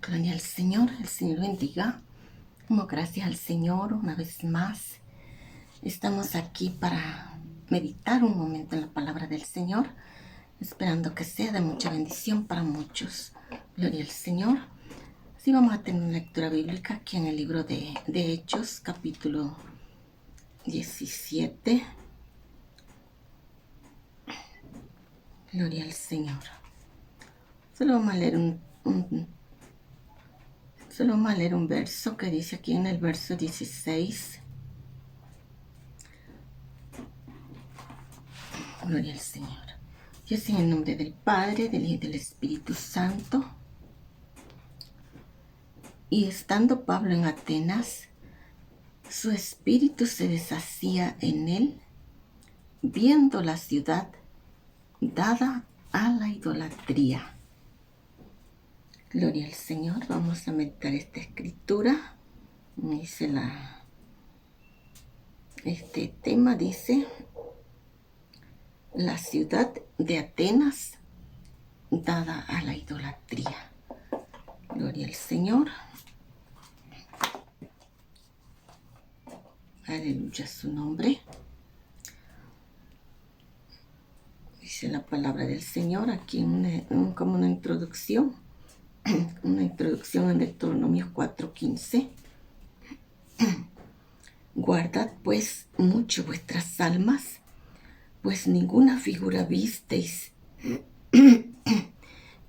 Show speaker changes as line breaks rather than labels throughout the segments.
Gloria al Señor, el Señor bendiga. Damos gracias al Señor una vez más. Estamos aquí para meditar un momento en la palabra del Señor, esperando que sea de mucha bendición para muchos. Gloria al Señor. Así vamos a tener una lectura bíblica aquí en el libro de Hechos, capítulo 17. Gloria al Señor. Solo vamos a leer un verso que dice aquí en el verso 16. Gloria al Señor. Y es en el nombre del Padre, del Hijo y del Espíritu Santo. Y estando Pablo en Atenas, su espíritu se deshacía en él, viendo la ciudad dada a la idolatría. Gloria al Señor. Vamos a meditar esta escritura. Este tema dice: la ciudad de Atenas dada a la idolatría. Gloria al Señor. Aleluya su nombre. Dice la palabra del Señor aquí como una introducción. Una introducción en Deuteronomio 4:15. Guardad pues mucho vuestras almas, pues ninguna figura visteis en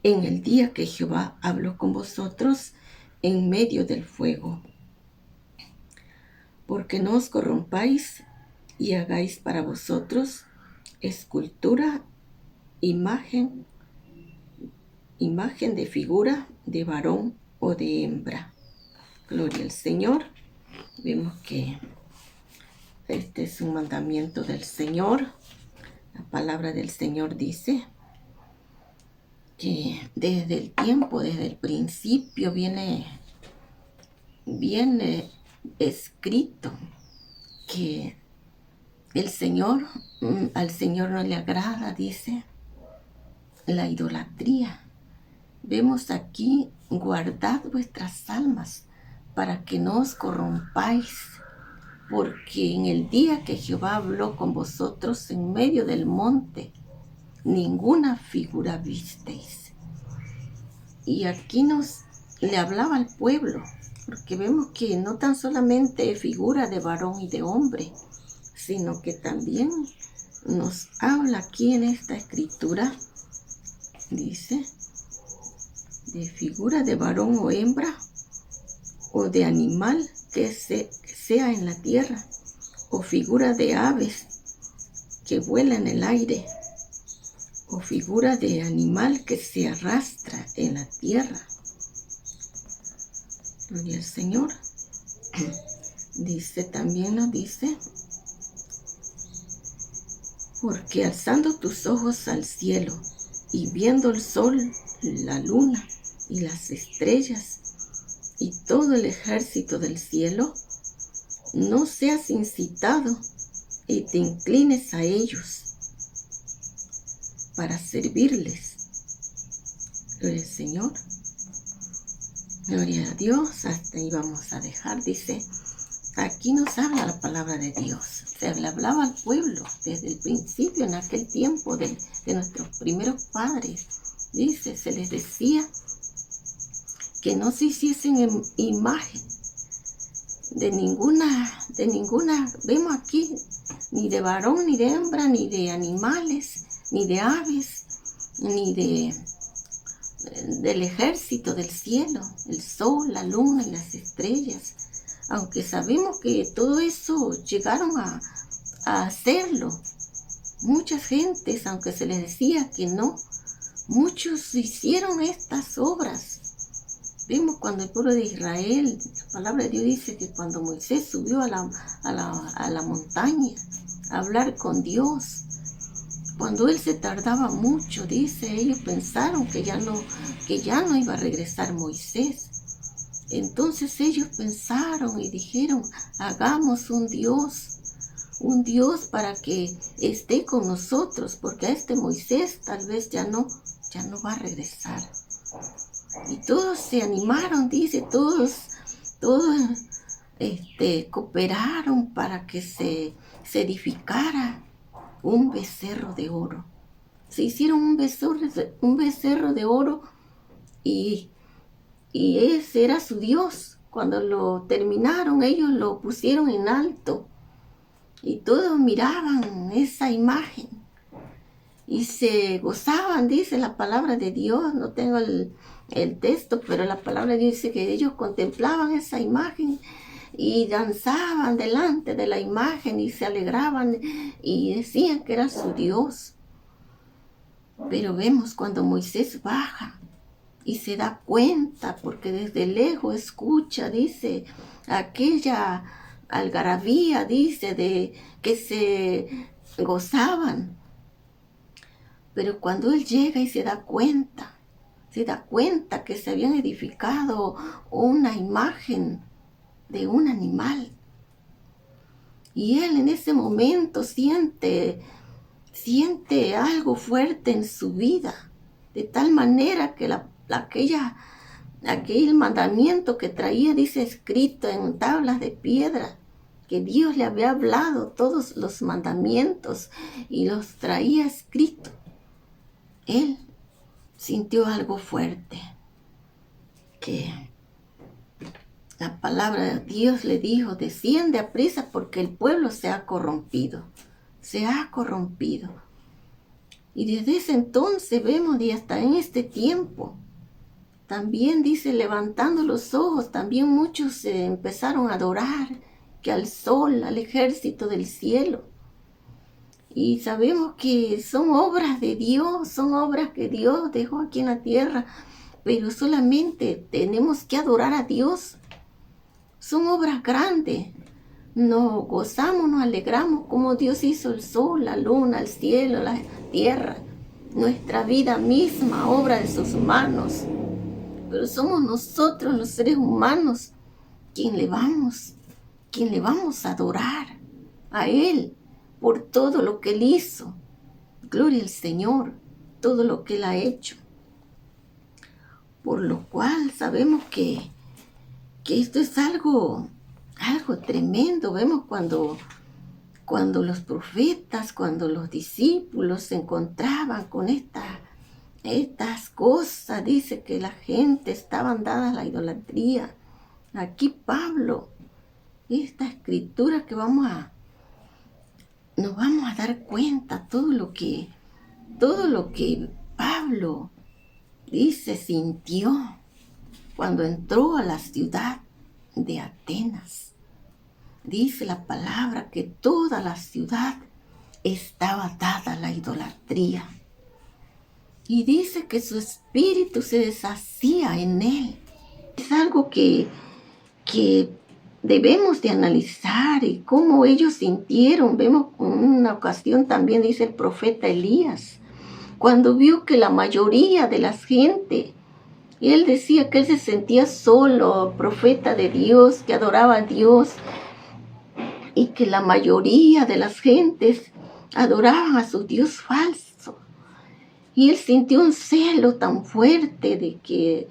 el día que Jehová habló con vosotros en medio del fuego. Porque no os corrompáis y hagáis para vosotros escultura, imagen de figura de varón o de hembra. Gloria al Señor. Vemos que este es un mandamiento del Señor. La palabra del Señor dice que desde el principio viene escrito que al Señor no le agrada, dice, la idolatría. Vemos aquí: guardad vuestras almas para que no os corrompáis, porque en el día que Jehová habló con vosotros en medio del monte, ninguna figura visteis. Y aquí le hablaba al pueblo, porque vemos que no tan solamente figura de varón y de hombre, sino que también nos habla aquí en esta escritura, dice, de figura de varón o hembra, o de animal que sea en la tierra, o figura de aves que vuela en el aire, o figura de animal que se arrastra en la tierra. Gloria al Señor. Nos dice, porque alzando tus ojos al cielo y viendo el sol, la luna y las estrellas y todo el ejército del cielo, no seas incitado y te inclines a ellos para servirles. Gloria al Señor. Gloria a Dios. Hasta ahí vamos a dejar. Dice, aquí nos habla la palabra de Dios. Se le hablaba al pueblo desde el principio, en aquel tiempo de nuestros primeros padres. Dice, se les decía que no se hiciesen imagen de ninguna, vemos aquí, ni de varón, ni de hembra, ni de animales, ni de aves, ni del ejército del cielo, el sol, la luna y las estrellas. Aunque sabemos que todo eso llegaron a hacerlo muchas gentes, aunque se les decía que no, muchos hicieron estas obras. Vemos cuando el pueblo de Israel, la palabra de Dios dice que cuando Moisés subió a la montaña a hablar con Dios, cuando él se tardaba mucho, dice, ellos pensaron que ya no iba a regresar Moisés. Entonces ellos pensaron y dijeron, hagamos un Dios para que esté con nosotros, porque a este Moisés tal vez ya no va a regresar. Y todos se animaron, dice, todos cooperaron para que se edificara un becerro de oro. Se hicieron un becerro de oro y ese era su Dios. Cuando lo terminaron, ellos lo pusieron en alto y todos miraban esa imagen y se gozaban, dice la palabra de Dios. No tengo el texto, pero la palabra de Dios dice que ellos contemplaban esa imagen y danzaban delante de la imagen y se alegraban y decían que era su Dios. Pero vemos cuando Moisés baja y se da cuenta, porque desde lejos escucha, dice, aquella algarabía, dice, de que se gozaban. Pero cuando él llega y se da cuenta que se habían edificado una imagen de un animal. Y él en ese momento siente algo fuerte en su vida, de tal manera que aquel mandamiento que traía, dice, escrito en tablas de piedra, que Dios le había hablado todos los mandamientos y los traía escrito. Él sintió algo fuerte, que la palabra de Dios le dijo, desciende aprisa porque el pueblo se ha corrompido. Y desde ese entonces vemos, y hasta en este tiempo, también dice, levantando los ojos, también muchos se empezaron a adorar, que al sol, al ejército del cielo. Y sabemos que son obras de Dios, son obras que Dios dejó aquí en la tierra, pero solamente tenemos que adorar a Dios. Son obras grandes. Nos gozamos, nos alegramos como Dios hizo el sol, la luna, el cielo, la tierra, nuestra vida misma, obra de sus manos. Pero somos nosotros, los seres humanos, quien le vamos a adorar a Él por todo lo que Él hizo. Gloria al Señor, todo lo que Él ha hecho. Por lo cual sabemos que esto es algo tremendo. Vemos cuando los profetas, cuando los discípulos se encontraban con estas cosas, dice que la gente estaba dada a la idolatría. Aquí Pablo, esta escritura que nos vamos a dar cuenta todo lo que Pablo dice, sintió cuando entró a la ciudad de Atenas. Dice la palabra que toda la ciudad estaba dada a la idolatría. Y dice que su espíritu se deshacía en él. Es algo que debemos de analizar y cómo ellos sintieron. Vemos en una ocasión también, dice el profeta Elías, cuando vio que la mayoría de la gente, él decía que él se sentía solo, profeta de Dios, que adoraba a Dios, y que la mayoría de las gentes adoraban a su Dios falso. Y él sintió un celo tan fuerte de que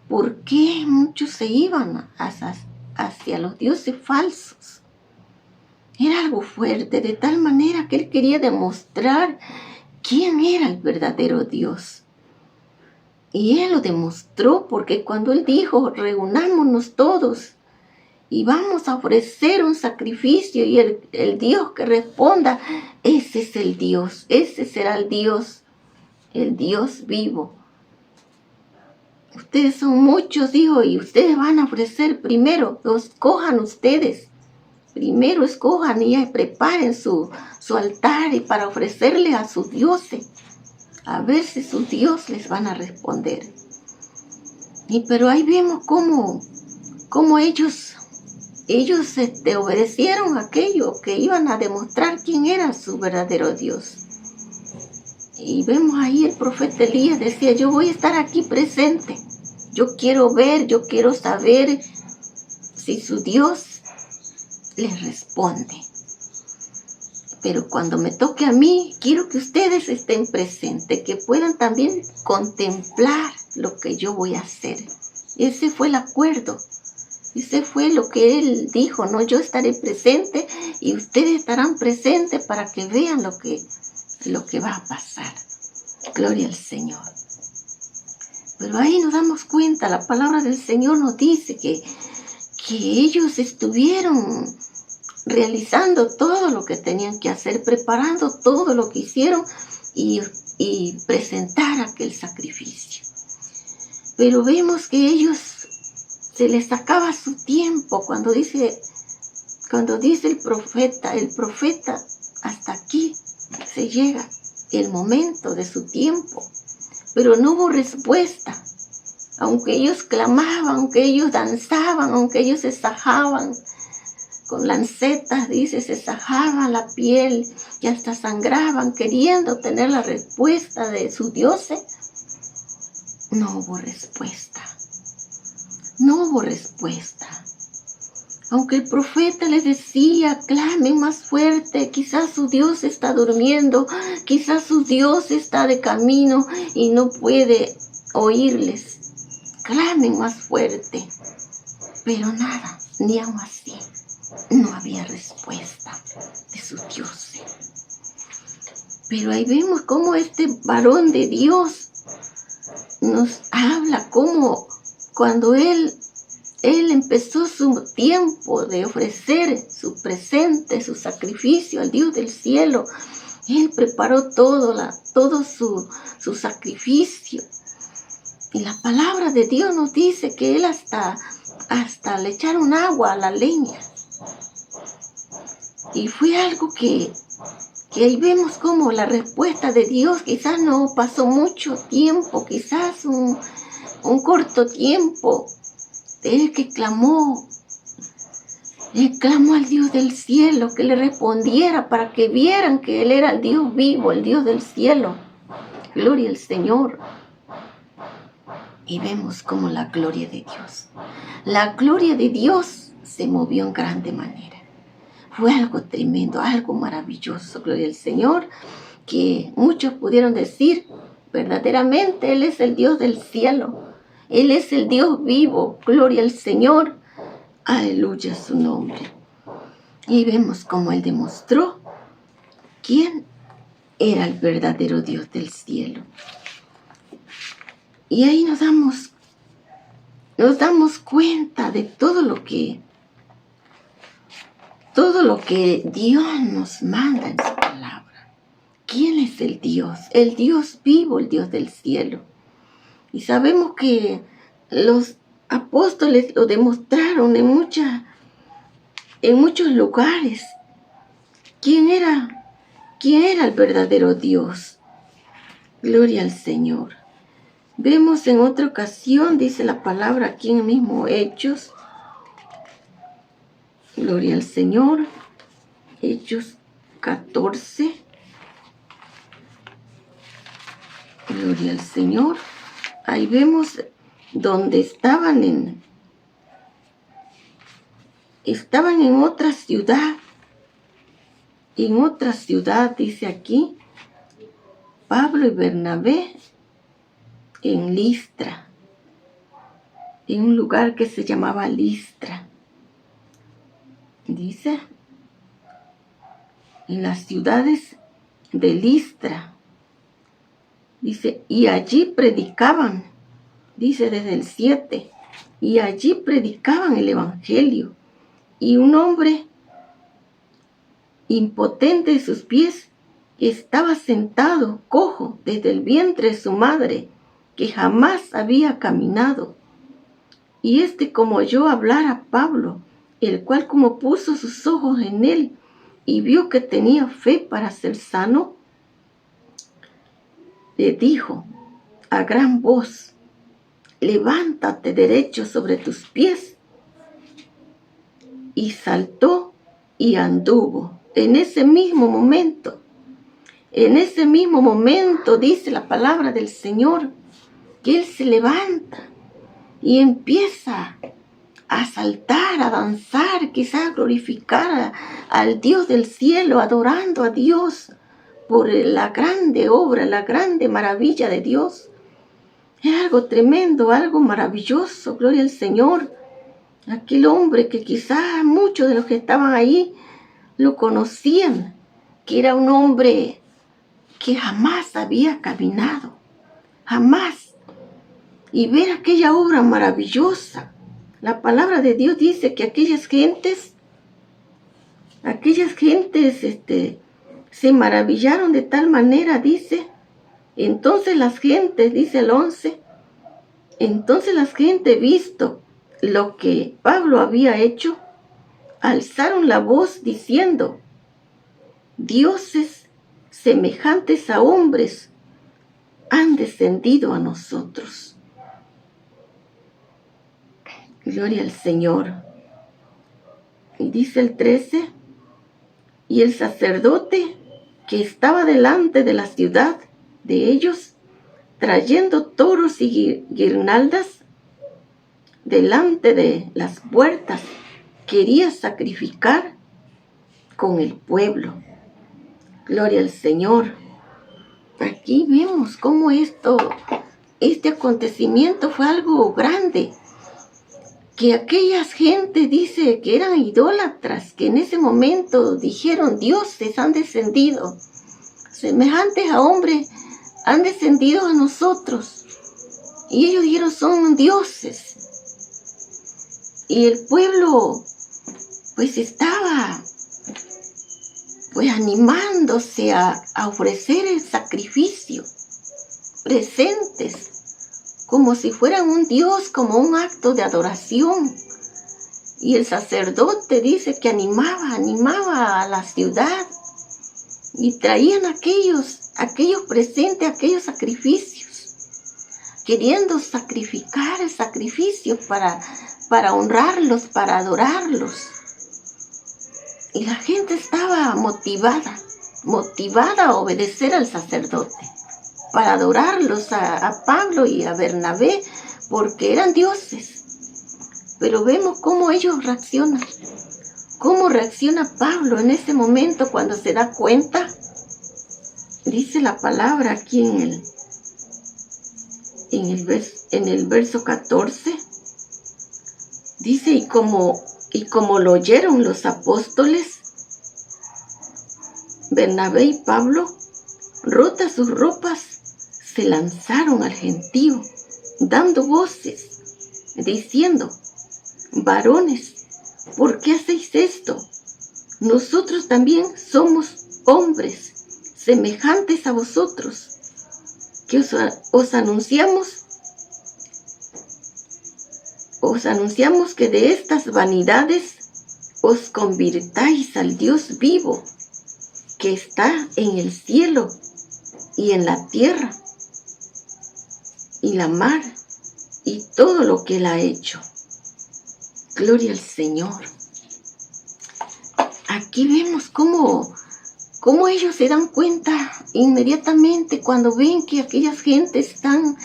por qué muchos se iban hacia los dioses falsos. Era algo fuerte, de tal manera que él quería demostrar quién era el verdadero Dios. Y él lo demostró, porque cuando él dijo, reunámonos todos y vamos a ofrecer un sacrificio, y el Dios que responda, ese es el Dios, ese será el Dios vivo. Ustedes son muchos, dijo, y ustedes van a ofrecer primero, escojan ustedes. Primero escojan y preparen su altar y para ofrecerle a sus dioses. A ver si sus dioses les van a responder. Pero ahí vemos cómo ellos obedecieron aquello que iban a demostrar quién era su verdadero Dios. Y vemos ahí el profeta Elías decía, yo voy a estar aquí presente. Yo quiero ver, yo quiero saber si su Dios les responde. Pero cuando me toque a mí, quiero que ustedes estén presentes, que puedan también contemplar lo que yo voy a hacer. Ese fue el acuerdo. Ese fue lo que él dijo, ¿no? Yo estaré presente y ustedes estarán presentes para que vean lo que va a pasar. Gloria al Señor. Pero ahí nos damos cuenta, la palabra del Señor nos dice que ellos estuvieron realizando todo lo que tenían que hacer, preparando todo lo que hicieron y presentar aquel sacrificio. Pero vemos que ellos se les acaba su tiempo cuando dice el profeta, hasta aquí se llega el momento de su tiempo, pero no hubo respuesta. Aunque ellos clamaban, aunque ellos danzaban, aunque ellos se sajaban con lancetas, dice, se sajaban la piel y hasta sangraban queriendo tener la respuesta de sus dioses, no hubo respuesta. No hubo respuesta. Aunque el profeta les decía, clamen más fuerte, quizás su Dios está durmiendo, quizás su Dios está de camino y no puede oírles. Clamen más fuerte. Pero nada, ni aun así, no había respuesta de sus dioses. Pero ahí vemos cómo este varón de Dios nos habla, cómo cuando él empezó su tiempo de ofrecer su presente, su sacrificio al Dios del cielo, él preparó todo su sacrificio. Y la palabra de Dios nos dice que él hasta le echaron agua a la leña. Y fue algo que ahí vemos como la respuesta de Dios quizás no pasó mucho tiempo, quizás un corto tiempo. Él clamó al Dios del cielo que le respondiera para que vieran que Él era el Dios vivo, el Dios del cielo. Gloria al Señor. Y vemos como la gloria de Dios se movió en grande manera. Fue algo tremendo, algo maravilloso, gloria al Señor, que muchos pudieron decir, verdaderamente Él es el Dios del cielo, Él es el Dios vivo, gloria al Señor, aleluya su nombre. Y vemos cómo Él demostró quién era el verdadero Dios del cielo. Y ahí nos damos cuenta de todo lo que Dios nos manda en su palabra. ¿Quién es el Dios? El Dios vivo, el Dios del cielo. Y sabemos que los apóstoles lo demostraron en muchos lugares. ¿Quién era el verdadero Dios? Gloria al Señor. Vemos en otra ocasión, dice la palabra aquí en el mismo Hechos. Gloria al Señor. Hechos 14. Gloria al Señor. Ahí vemos donde estaban en otra ciudad. En otra ciudad, dice aquí, Pablo y Bernabé en Listra, en un lugar que se llamaba Listra. Dice, en las ciudades de Listra. Dice, y allí predicaban, dice desde el 7, y allí predicaban el evangelio. Y un hombre impotente de sus pies estaba sentado, cojo, desde el vientre de su madre, que jamás había caminado. Y como oyó hablar a Pablo, el cual como puso sus ojos en él y vio que tenía fe para ser sano, le dijo a gran voz, levántate derecho sobre tus pies. Y saltó y anduvo. En ese mismo momento, dice la palabra del Señor, que Él se levanta y empieza a saltar, a danzar, quizás a glorificar al Dios del cielo, adorando a Dios por la grande obra, la grande maravilla de Dios. Es algo tremendo, algo maravilloso, gloria al Señor. Aquel hombre que quizás muchos de los que estaban ahí lo conocían, que era un hombre que jamás había caminado, jamás. Y ver aquella obra maravillosa. La palabra de Dios dice que aquellas gentes se maravillaron de tal manera, dice. Entonces las gentes, dice el 11, entonces las gentes, visto lo que Pablo había hecho, alzaron la voz diciendo: dioses semejantes a hombres han descendido a nosotros. Gloria al Señor. Y dice el 13, y el sacerdote que estaba delante de la ciudad de ellos, trayendo toros y guirnaldas delante de las puertas, quería sacrificar con el pueblo. Gloria al Señor. Aquí vemos cómo este acontecimiento fue algo grande, que aquellas gente dice que eran idólatras, que en ese momento dijeron: dioses han descendido, semejantes a hombres han descendido a nosotros. Y ellos dijeron: son dioses. Y el pueblo pues estaba animándose a ofrecer el sacrificio, presentes, como si fueran un dios, como un acto de adoración. Y el sacerdote dice que animaba a la ciudad, y traían aquellos presentes, aquellos sacrificios, queriendo sacrificar el sacrificio para honrarlos, para adorarlos. Y la gente estaba motivada a obedecer al sacerdote, para adorarlos a Pablo y a Bernabé, porque eran dioses. Pero vemos cómo ellos reaccionan. ¿Cómo reacciona Pablo en ese momento cuando se da cuenta? Dice la palabra aquí en el verso 14. Dice: y como lo oyeron los apóstoles, Bernabé y Pablo, rotas sus ropas, se lanzaron al gentío, dando voces, diciendo: varones, ¿por qué hacéis esto? Nosotros también somos hombres semejantes a vosotros, que os anunciamos que de estas vanidades os convirtáis al Dios vivo, que está en el cielo y en la tierra y la mar y todo lo que Él ha hecho. Gloria al Señor. Aquí vemos cómo ellos se dan cuenta inmediatamente cuando ven que aquellas gentes están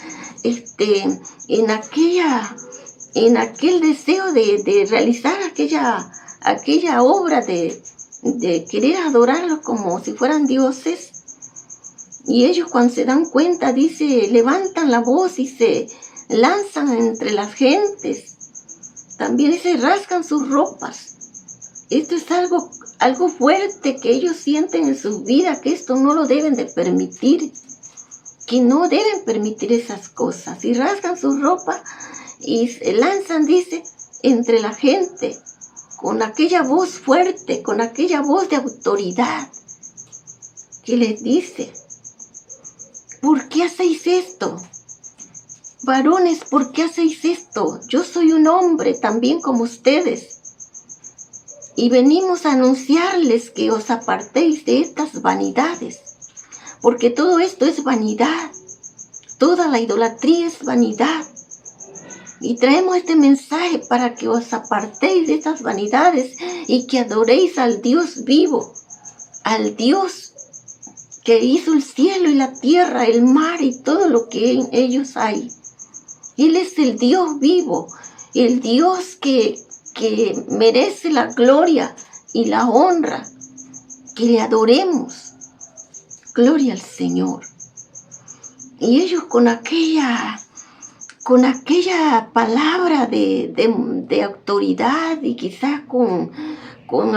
en aquel deseo de realizar aquella obra de querer adorarlos como si fueran dioses. Y ellos, cuando se dan cuenta, dice, levantan la voz y se lanzan entre las gentes. También se rasgan sus ropas. Esto es algo fuerte que ellos sienten en sus vidas, que esto no lo deben de permitir, que no deben permitir esas cosas. Y rasgan sus ropas y se lanzan, dice, entre la gente, con aquella voz fuerte, con aquella voz de autoridad, que les dice: ¿por qué hacéis esto? Varones, ¿por qué hacéis esto? Yo soy un hombre también como ustedes. Y venimos a anunciarles que os apartéis de estas vanidades. Porque todo esto es vanidad. Toda la idolatría es vanidad. Y traemos este mensaje para que os apartéis de estas vanidades y que adoréis al Dios vivo. Al Dios que hizo el cielo y la tierra, el mar y todo lo que en ellos hay. Él es el Dios vivo, el Dios que merece la gloria y la honra, que le adoremos. Gloria al Señor. Y ellos con aquella con aquella palabra de autoridad y quizás con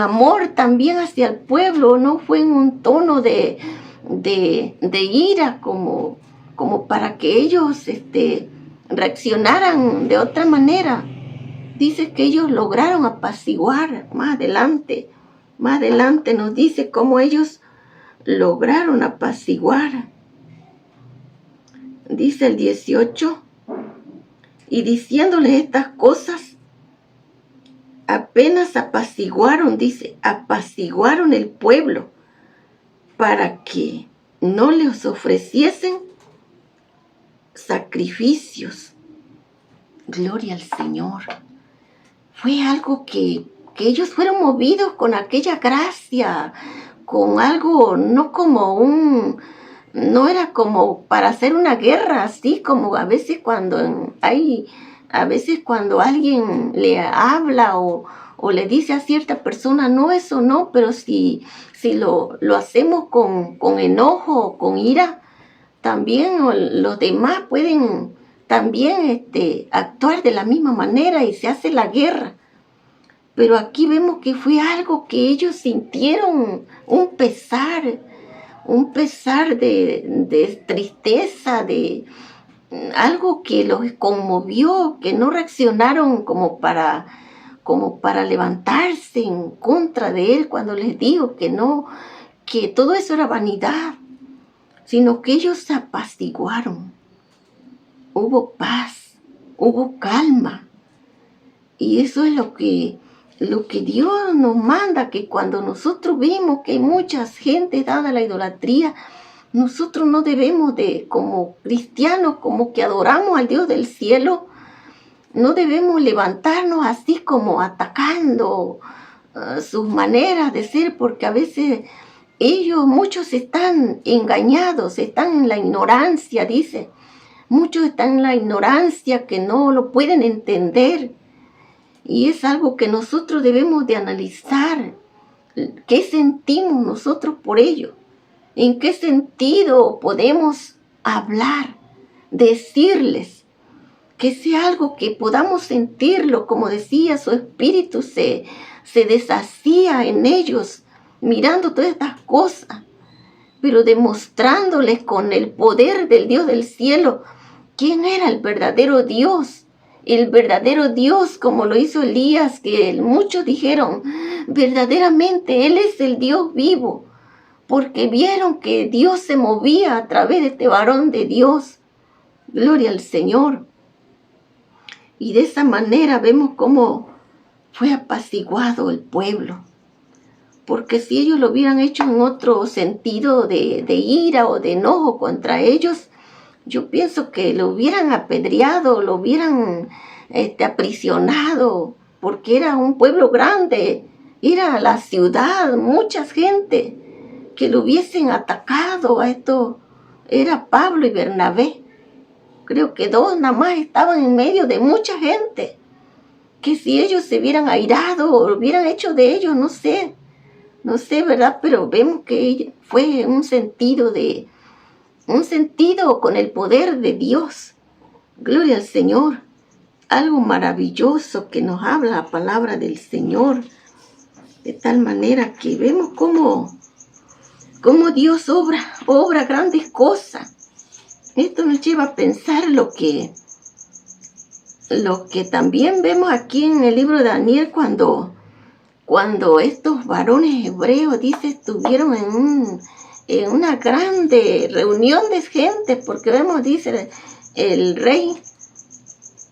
amor también hacia el pueblo, no fue en un tono de ira como para que ellos reaccionaran de otra manera. Dice que ellos lograron apaciguar más adelante nos dice cómo ellos lograron apaciguar. Dice el 18, y diciéndoles estas cosas, apenas apaciguaron el pueblo para que no les ofreciesen sacrificios. Gloria al Señor. Fue algo que ellos fueron movidos con aquella gracia, con algo, no era como para hacer una guerra, así como a veces cuando alguien le habla o le dice a cierta persona, no, eso no, pero si lo hacemos con enojo, con ira, también los demás pueden también actuar de la misma manera y se hace la guerra. Pero aquí vemos que fue algo que ellos sintieron, un pesar de tristeza, de algo que los conmovió, que no reaccionaron como para levantarse en contra de él cuando les digo que no, que todo eso era vanidad, sino que ellos se apaciguaron. Hubo paz, hubo calma. Y eso es lo que Dios nos manda, que cuando nosotros vimos que hay mucha gente dada a la idolatría, nosotros no debemos de, como cristianos, como que adoramos al Dios del cielo, no debemos levantarnos así como atacando sus maneras de ser, porque a veces muchos están engañados, están en la ignorancia, dice. Muchos están en la ignorancia que no lo pueden entender. Y es algo que nosotros debemos de analizar. ¿Qué sentimos nosotros por ello? ¿En qué sentido podemos hablar, decirles? Que sea algo que podamos sentirlo, como decía, su espíritu se deshacía en ellos, mirando todas estas cosas, pero demostrándoles con el poder del Dios del cielo quién era el verdadero Dios. El verdadero Dios, como lo hizo Elías, que muchos dijeron, verdaderamente Él es el Dios vivo, porque vieron que Dios se movía a través de este varón de Dios. Gloria al Señor. Y de esa manera vemos cómo fue apaciguado el pueblo. Porque si ellos lo hubieran hecho en otro sentido de ira o de enojo contra ellos, yo pienso que lo hubieran apedreado, lo hubieran aprisionado, porque era un pueblo grande, era la ciudad, mucha gente que lo hubiesen atacado a esto. Era Pablo y Bernabé. Creo que dos nada más estaban en medio de mucha gente, que si ellos se hubieran airado o lo hubieran hecho de ellos, no sé, ¿verdad? Pero vemos que fue un sentido con el poder de Dios. Gloria al Señor. Algo maravilloso que nos habla la palabra del Señor. De tal manera que vemos cómo Dios obra grandes cosas. Esto nos lleva a pensar lo que también vemos aquí en el libro de Daniel, cuando estos varones hebreos, dice, estuvieron en una grande reunión de gente, porque vemos, dice, el rey,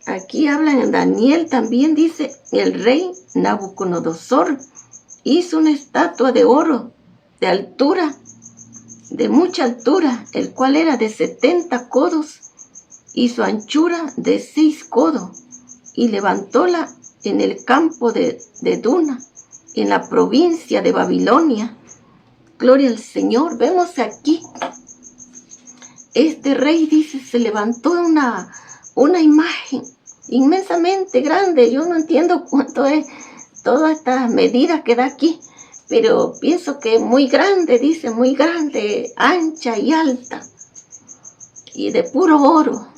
aquí hablan en Daniel también, dice, el rey Nabucodonosor hizo una estatua de oro de altura, de mucha altura, el cual era de 70 codos y su anchura de 6 codos, y levantóla en el campo de Duna, en la provincia de Babilonia. Gloria al Señor. Vemos aquí, este rey, dice, se levantó una imagen inmensamente grande. Yo no entiendo cuánto es todas estas medidas que da aquí, pero pienso que es muy grande, dice, muy grande, ancha y alta, y de puro oro,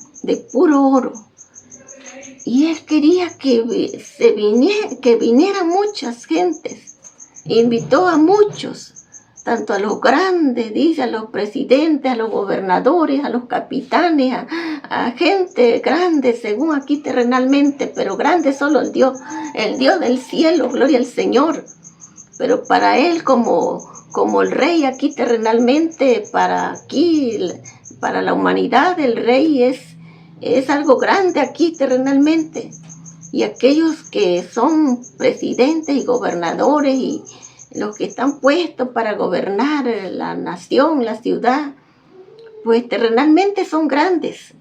Y él quería que vinieran muchas gentes. Invitó a muchos, tanto a los grandes, dice, a los presidentes, a los gobernadores, a los capitanes, a gente grande, según aquí terrenalmente, pero grande solo el Dios del cielo, gloria al Señor. Pero para él, como el rey aquí terrenalmente, para la humanidad, el rey es algo grande aquí terrenalmente. Y aquellos que son presidentes y gobernadores y los que están puestos para gobernar la nación, la ciudad, pues terrenalmente son grandes,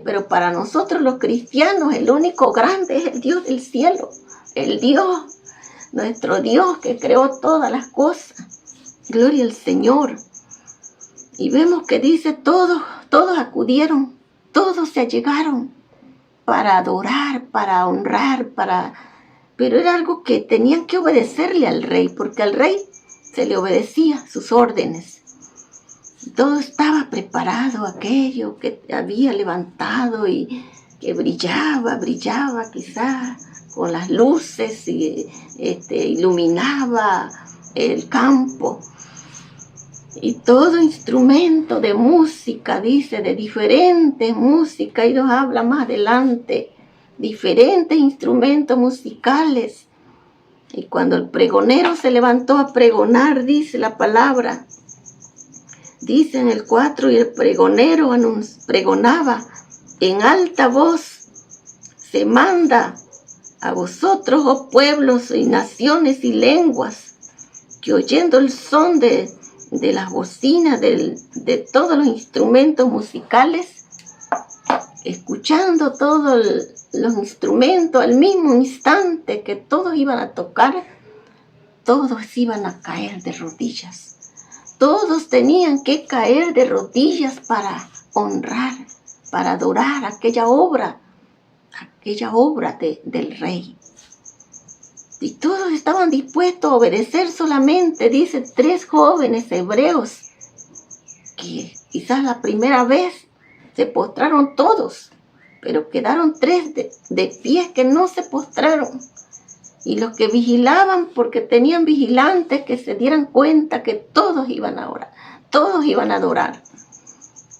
pero para nosotros los cristianos el único grande es el Dios del cielo, el Dios, nuestro Dios que creó todas las cosas. Gloria al Señor. Y vemos que dice, todos acudieron, todos se allegaron para adorar, para honrar, pero era algo que tenían que obedecerle al rey, porque al rey se le obedecía sus órdenes. Todo estaba preparado, aquello que había levantado y que brillaba quizás con las luces y iluminaba el campo. Y todo instrumento de música, dice, de diferentes músicas, y nos habla más adelante, diferentes instrumentos musicales. Y cuando el pregonero se levantó a pregonar, dice la palabra, dice en el 4, y el pregonero pregonaba en alta voz, se manda a vosotros, oh pueblos y naciones y lenguas, que oyendo el son de las bocinas, de todos los instrumentos musicales, escuchando todos los instrumentos al mismo instante que todos iban a tocar, todos iban a caer de rodillas. Todos tenían que caer de rodillas para honrar, para adorar aquella obra del rey. Y todos estaban dispuestos a obedecer solamente, dice, 3 jóvenes hebreos, que quizás la primera vez se postraron todos, pero quedaron 3 de pie que no se postraron. Y los que vigilaban, porque tenían vigilantes que se dieran cuenta que todos iban a orar, todos iban a adorar.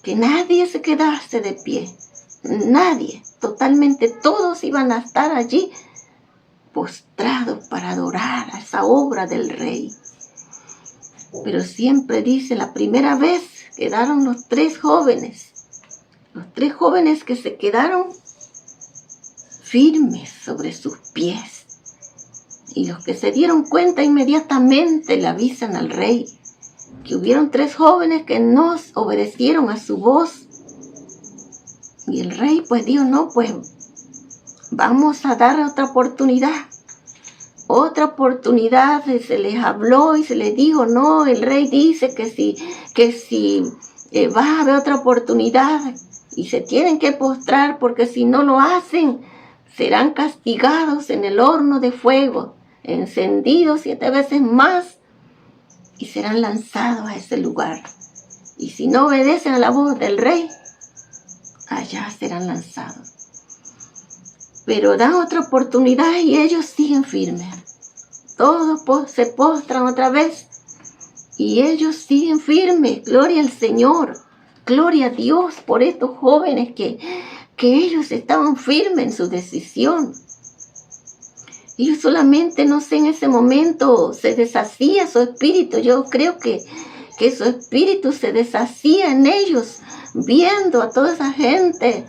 Que nadie se quedase de pie, nadie, totalmente todos iban a estar allí postrados para adorar a esa obra del rey. Pero siempre dice, la primera vez quedaron los 3 jóvenes que se quedaron firmes sobre sus pies. Y los que se dieron cuenta inmediatamente le avisan al rey que hubieron 3 jóvenes que no obedecieron a su voz. Y el rey pues dijo, no, pues vamos a dar otra oportunidad. Se les habló y se les dijo, no, el rey dice que si va a haber otra oportunidad y se tienen que postrar, porque si no lo hacen, serán castigados en el horno de fuego, encendidos 7 veces más, y serán lanzados a ese lugar. Y si no obedecen a la voz del rey, allá serán lanzados. Pero dan otra oportunidad y ellos siguen firmes. Todos se postran otra vez y ellos siguen firmes. Gloria al Señor. Gloria a Dios por estos jóvenes que ellos estaban firmes en su decisión. Ellos solamente, no sé, en ese momento se deshacía su espíritu. Yo creo que su espíritu se deshacía en ellos, viendo a toda esa gente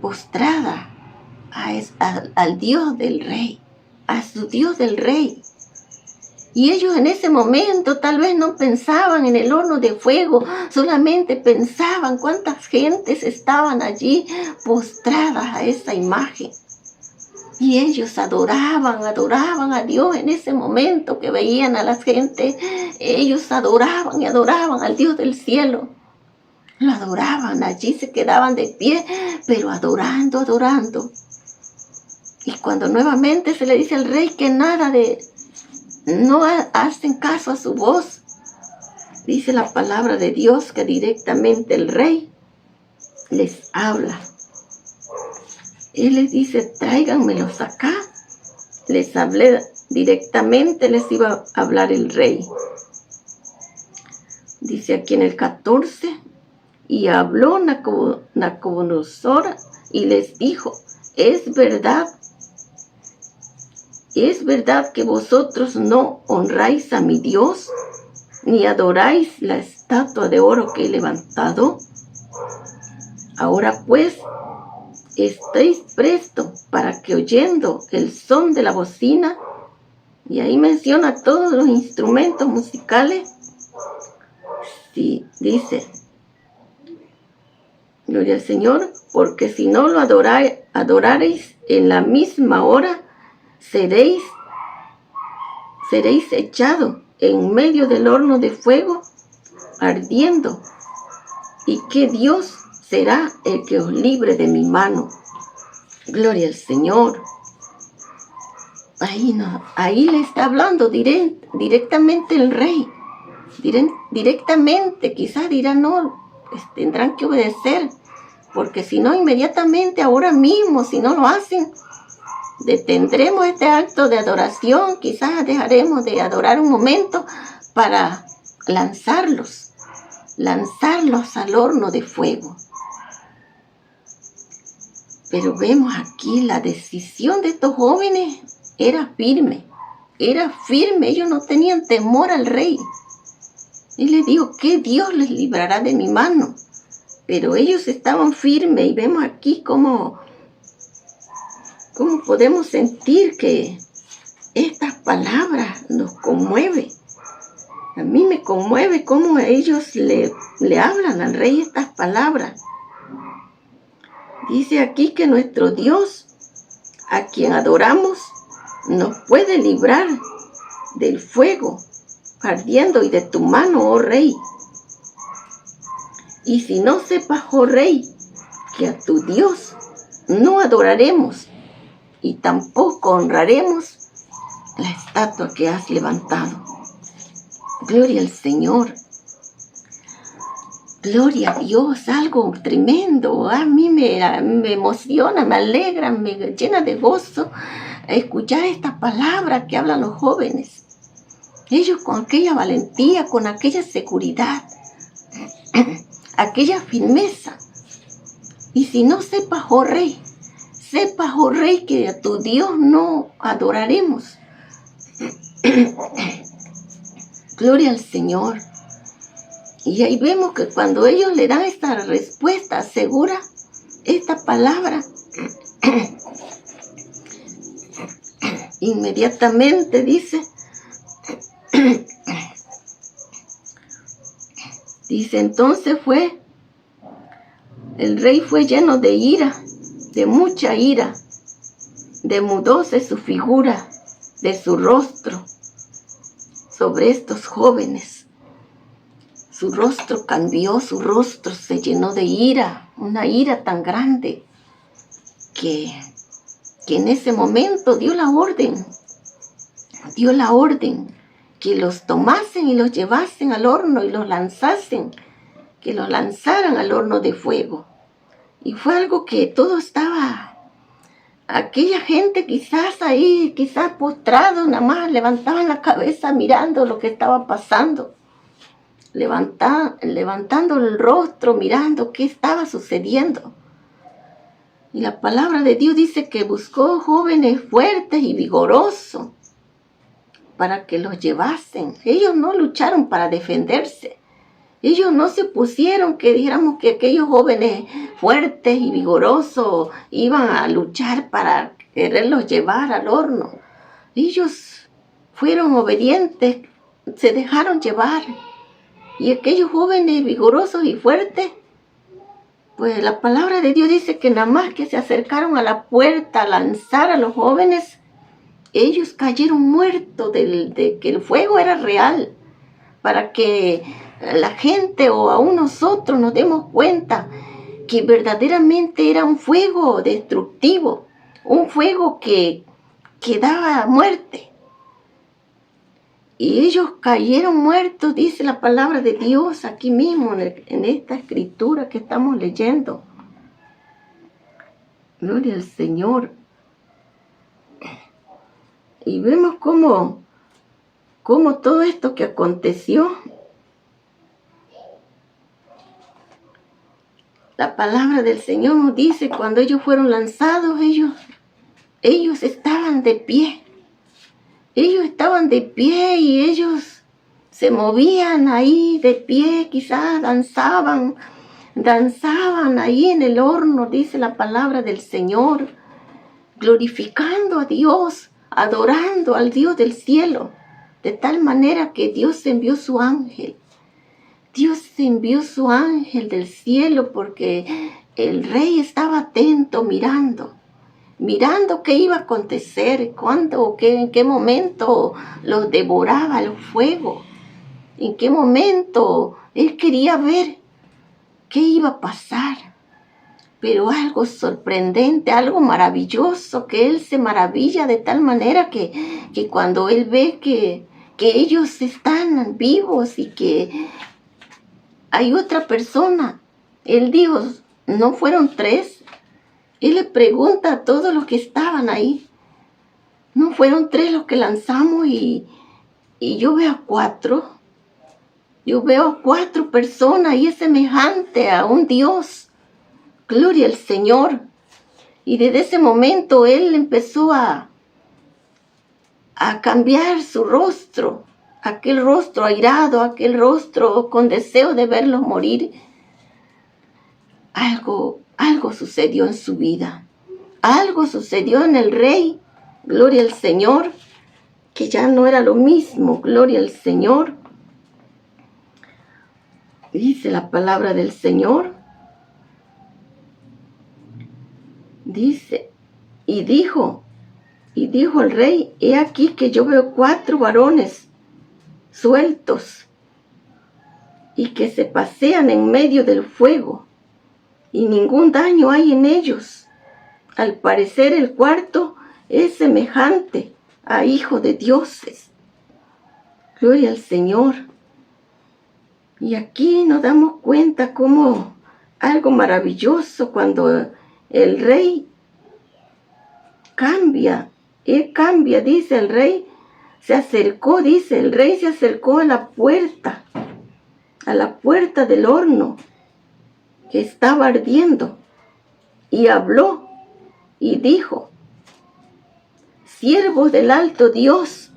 postrada al Dios del rey, a su Dios del rey. Y ellos en ese momento tal vez no pensaban en el horno de fuego, solamente pensaban cuántas gentes estaban allí postradas a esa imagen. Y ellos adoraban a Dios en ese momento que veían a las gentes. Ellos adoraban y adoraban al Dios del cielo. Lo adoraban, allí se quedaban de pie, pero adorando. Y cuando nuevamente se le dice al rey que no hacen caso a su voz, dice la palabra de Dios que directamente el rey les habla Él les dice, tráiganmelos acá. Les hablé directamente, les iba a hablar el rey. Dice aquí en el 14, y habló Nabucodonosor y les dijo, es verdad que vosotros no honráis a mi Dios, ni adoráis la estatua de oro que he levantado. Ahora pues, estéis prestos para que oyendo el son de la bocina, y ahí menciona todos los instrumentos musicales, sí, dice, gloria al Señor, porque si no lo adoraréis en la misma hora, seréis echados en medio del horno de fuego ardiendo, y que Dios será el que os libre de mi mano. Gloria al Señor. Ahí le está hablando directamente el rey. Directamente, quizás dirán, no, tendrán que obedecer, porque si no, inmediatamente, ahora mismo, si no lo hacen, detendremos este acto de adoración, quizás dejaremos de adorar un momento para lanzarlos al horno de fuego. Pero vemos aquí la decisión de estos jóvenes era firme, ellos no tenían temor al rey. Y les dijo que Dios les librará de mi mano. Pero ellos estaban firmes y vemos aquí cómo podemos sentir que estas palabras nos conmueven. A mí me conmueve cómo ellos le hablan al rey estas palabras. Dice aquí que nuestro Dios, a quien adoramos, nos puede librar del fuego ardiendo y de tu mano, oh rey. Y si no sepas, oh rey, que a tu Dios no adoraremos y tampoco honraremos la estatua que has levantado. Gloria al Señor. Gloria a Dios, algo tremendo. A mí me emociona, me alegra, me llena de gozo escuchar esta palabra que hablan los jóvenes. Ellos con aquella valentía, con aquella seguridad, aquella firmeza. Y si no sepas, oh rey, que a tu Dios no adoraremos. Gloria al Señor. Y ahí vemos que cuando ellos le dan esta respuesta segura, esta palabra, inmediatamente dice, entonces el rey fue lleno de ira, de mucha ira, demudóse su figura, de su rostro, sobre estos jóvenes. Su rostro cambió, su rostro se llenó de ira, una ira tan grande que en ese momento dio la orden que los tomasen y los llevasen al horno y los lanzaran al horno de fuego. Y fue algo que todo estaba, aquella gente quizás postrado, nada más levantaban la cabeza mirando lo que estaba pasando. Levantando el rostro, mirando qué estaba sucediendo. Y la palabra de Dios dice que buscó jóvenes fuertes y vigorosos para que los llevasen. Ellos no lucharon para defenderse. Ellos no se pusieron que dijéramos que aquellos jóvenes fuertes y vigorosos iban a luchar para quererlos llevar al horno. Ellos fueron obedientes, se dejaron llevar. Y aquellos jóvenes vigorosos y fuertes, pues la palabra de Dios dice que nada más que se acercaron a la puerta a lanzar a los jóvenes, ellos cayeron muertos de que el fuego era real, para que la gente o aún nosotros nos demos cuenta que verdaderamente era un fuego destructivo, un fuego que daba muerte. Y ellos cayeron muertos, dice la palabra de Dios aquí mismo en esta escritura que estamos leyendo. Gloria al Señor. Y vemos cómo todo esto que aconteció, la palabra del Señor nos dice, cuando ellos fueron lanzados, ellos estaban de pie. Ellos estaban de pie y ellos se movían ahí de pie, quizás danzaban ahí en el horno, dice la palabra del Señor, glorificando a Dios, adorando al Dios del cielo, de tal manera que Dios envió su ángel. Dios envió su ángel del cielo porque el rey estaba atento, mirando qué iba a acontecer, cuándo, en qué momento los devoraba el fuego, en qué momento él quería ver qué iba a pasar. Pero algo sorprendente, algo maravilloso, que él se maravilla de tal manera que cuando él ve que ellos están vivos y que hay otra persona, él dijo, ¿no fueron 3? Él le pregunta a todos los que estaban ahí, ¿no fueron 3 los que lanzamos? Y yo veo a 4. Yo veo a 4 personas y es semejante a un Dios. Gloria al Señor. Y desde ese momento él empezó a cambiar su rostro, aquel rostro airado, aquel rostro con deseo de verlos morir. Algo sucedió en su vida. Algo sucedió en el rey. Gloria al Señor. Que ya no era lo mismo. Gloria al Señor. Dice la palabra del Señor. Dice, y dijo el rey, he aquí que yo veo 4 varones sueltos y que se pasean en medio del fuego y ningún daño hay en ellos. Al parecer el cuarto es semejante a hijo de dioses. Gloria al Señor. Y aquí nos damos cuenta como algo maravilloso cuando el rey cambia. Él cambia, dice el rey. Se acercó a la puerta del horno que estaba ardiendo y habló y dijo, siervos del alto Dios,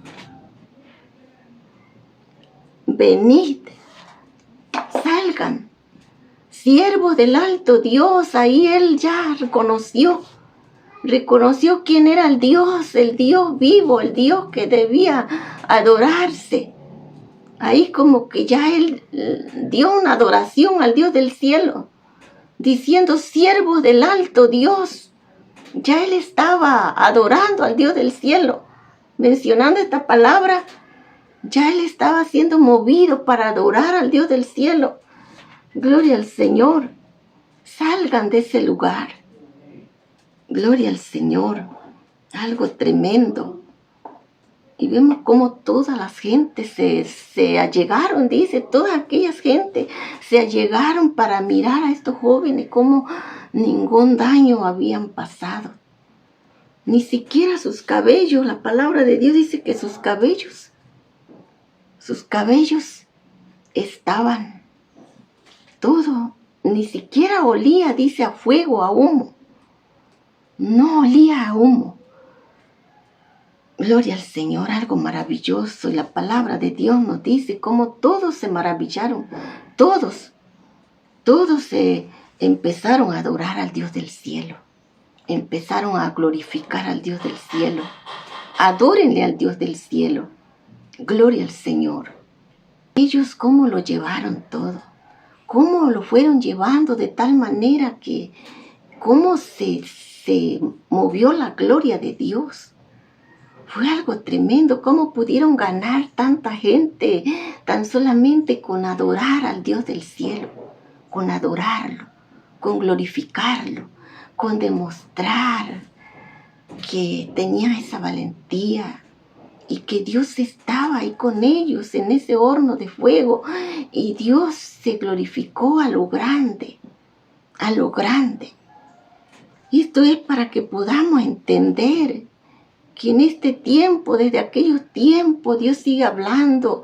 venid, salgan. Siervos del alto Dios, ahí él ya reconoció quién era el Dios vivo, el Dios que debía adorarse. Ahí como que ya él dio una adoración al Dios del cielo, diciendo siervos del alto Dios. Ya él estaba adorando al Dios del cielo, mencionando esta palabra. Ya él estaba siendo movido para adorar al Dios del cielo. Gloria al Señor. Salgan de ese lugar. Gloria al Señor. Algo tremendo. Y vemos cómo todas las gentes se allegaron, dice, todas aquellas gentes se allegaron para mirar a estos jóvenes, cómo ningún daño habían pasado. Ni siquiera sus cabellos, la palabra de Dios dice que sus cabellos estaban todo, ni siquiera olía, dice, a fuego, a humo. No olía a humo. Gloria al Señor, algo maravilloso. Y la palabra de Dios nos dice cómo todos se maravillaron. Todos se empezaron a adorar al Dios del cielo. Empezaron a glorificar al Dios del cielo. Adórenle al Dios del cielo. Gloria al Señor. Ellos cómo lo llevaron todo. Cómo lo fueron llevando de tal manera que cómo se movió la gloria de Dios. Fue algo tremendo, cómo pudieron ganar tanta gente tan solamente con adorar al Dios del cielo, con adorarlo, con glorificarlo, con demostrar que tenían esa valentía y que Dios estaba ahí con ellos en ese horno de fuego y Dios se glorificó a lo grande, a lo grande. Y esto es para que podamos entender que en este tiempo, desde aquellos tiempos, Dios sigue hablando.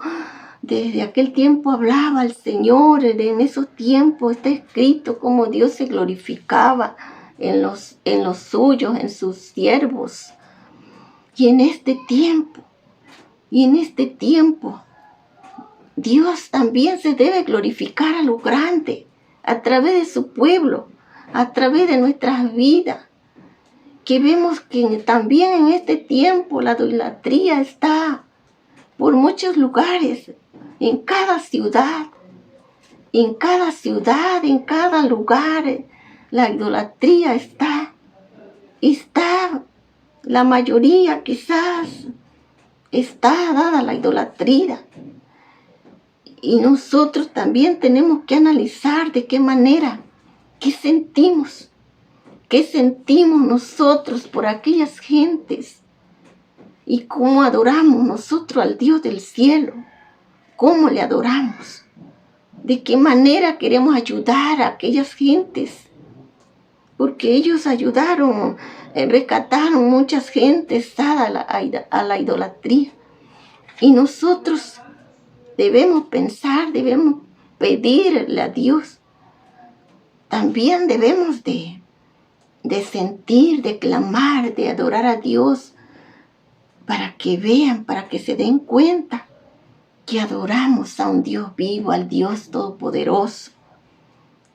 Desde aquel tiempo hablaba el Señor. En esos tiempos está escrito cómo Dios se glorificaba en los suyos, en sus siervos. Y en este tiempo, Dios también se debe glorificar a lo grande, a través de su pueblo, a través de nuestras vidas. Que vemos que también en este tiempo la idolatría está por muchos lugares, en cada ciudad, en cada lugar, la idolatría está, la mayoría quizás está dada la idolatría. Y nosotros también tenemos que analizar de qué manera, qué sentimos nosotros por aquellas gentes y cómo adoramos nosotros al Dios del cielo, cómo le adoramos, de qué manera queremos ayudar a aquellas gentes, porque ellos ayudaron, rescataron muchas gentes dadas a la idolatría. Y nosotros debemos pensar, debemos pedirle a Dios. También debemos de sentir, de clamar, de adorar a Dios, para que vean, para que se den cuenta que adoramos a un Dios vivo, al Dios todopoderoso.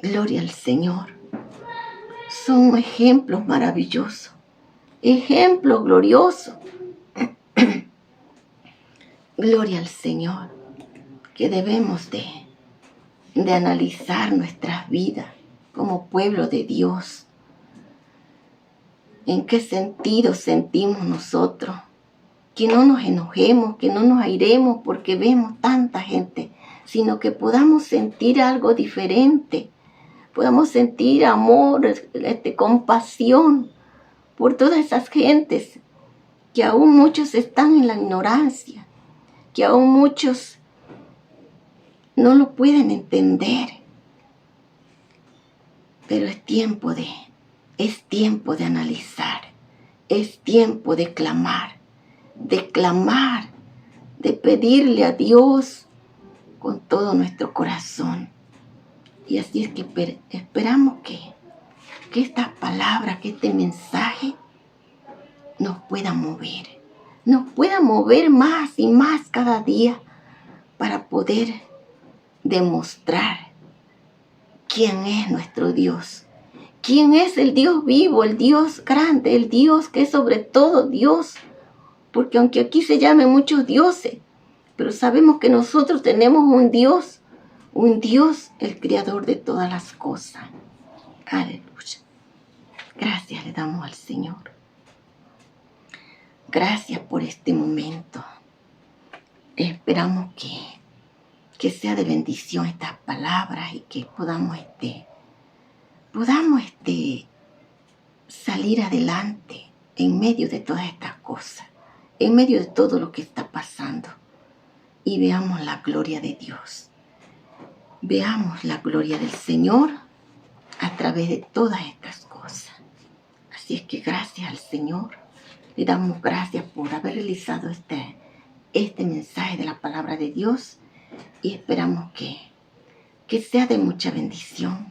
Gloria al Señor. Son ejemplos maravillosos, ejemplos gloriosos. Gloria al Señor, que debemos de analizar nuestras vidas como pueblo de Dios. ¿En qué sentido sentimos nosotros? Que no nos enojemos, que no nos airemos porque vemos tanta gente, sino que podamos sentir algo diferente. Podamos sentir amor, compasión por todas esas gentes, que aún muchos están en la ignorancia, que aún muchos no lo pueden entender. Pero es tiempo de analizar, es tiempo de clamar, de pedirle a Dios con todo nuestro corazón. Y así es que esperamos que estas palabras, que este mensaje nos pueda mover más y más cada día para poder demostrar quién es nuestro Dios, quién es el Dios vivo, el Dios grande, el Dios que es sobre todo Dios. Porque aunque aquí se llamen muchos dioses, pero sabemos que nosotros tenemos un Dios, el creador de todas las cosas. Aleluya. Gracias le damos al Señor. Gracias por este momento. Esperamos que sea de bendición estas palabras y que podamos salir adelante en medio de todas estas cosas, en medio de todo lo que está pasando, y veamos la gloria de Dios. Veamos la gloria del Señor a través de todas estas cosas. Así es que gracias al Señor. Le damos gracias por haber realizado este mensaje de la palabra de Dios, y esperamos que sea de mucha bendición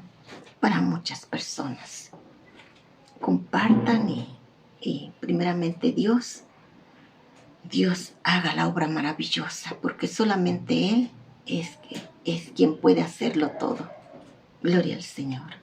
para muchas personas. Compartan y primeramente Dios haga la obra maravillosa, porque solamente Él es quien puede hacerlo todo. Gloria al Señor.